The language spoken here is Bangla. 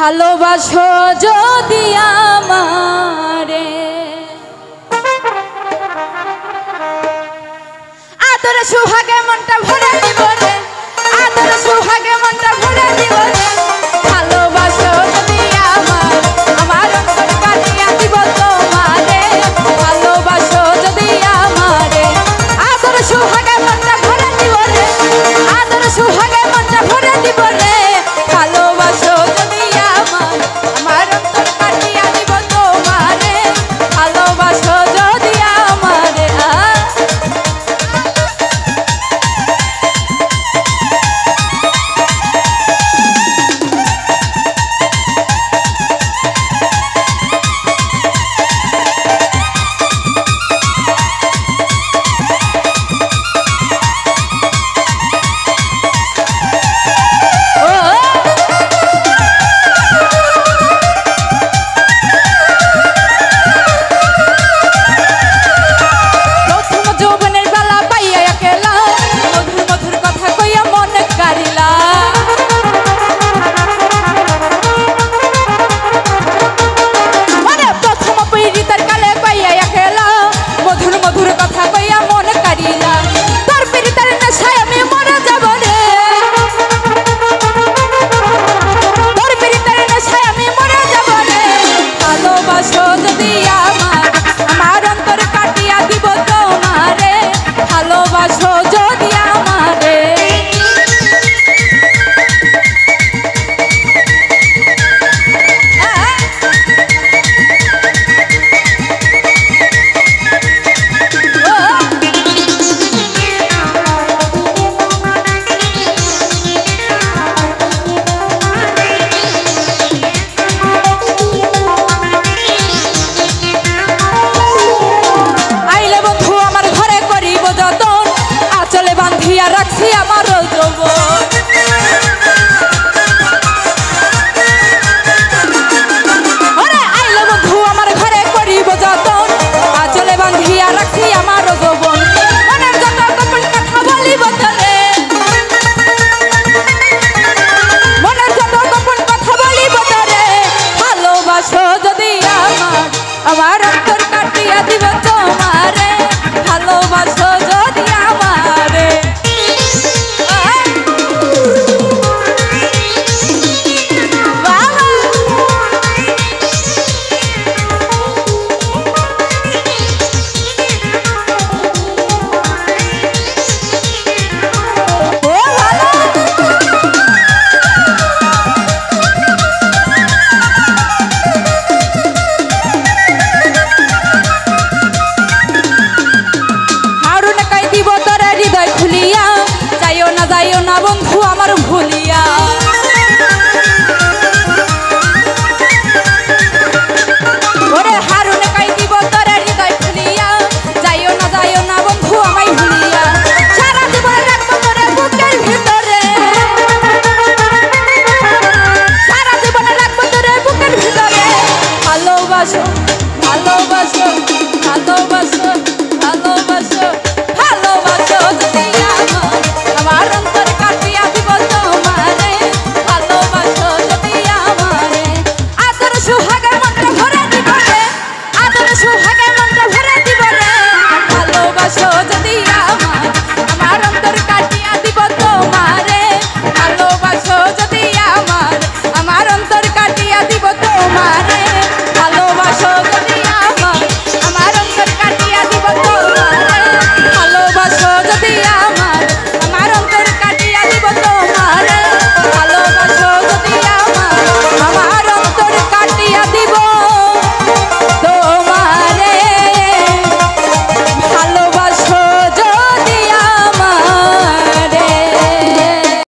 ভালোবাসো যদি আমারে আদরে সুহাগে মনটা ভরে দিব রে, আদরে সুহাগে মনটা ভরে দিব রে। ভালোবাসো যদি আমার অন্তর কাটিয়া দিব তোমারে। ভালোবাসো যদি আমারে আদরে সুহাগে মনটা ভরে দিব রে, আদরে সুহাগে মনটা ভরে দিব রে। ভালোবাসো যদি আমার অন্তর কাটিয়া দিব তোমারে। ভালোবাসো যদি আমারে রাখছি আমার যৌবন। ওরে আইলো বন্ধু আমার ঘরে করিব যতন, আঁচলে বাঁধিয়া রাখছি আমার যৌবন। মনের যত গোপন কথা বলিব তোরে, মনের যত গোপন কথা বলিব তোরে। ভালোবাসো যদি আমার অন্তর কাটিয়া দিব তোমারে। ভালোবাসো যদি আমারে যাইও না বন্ধু আমার ভুলিয়া।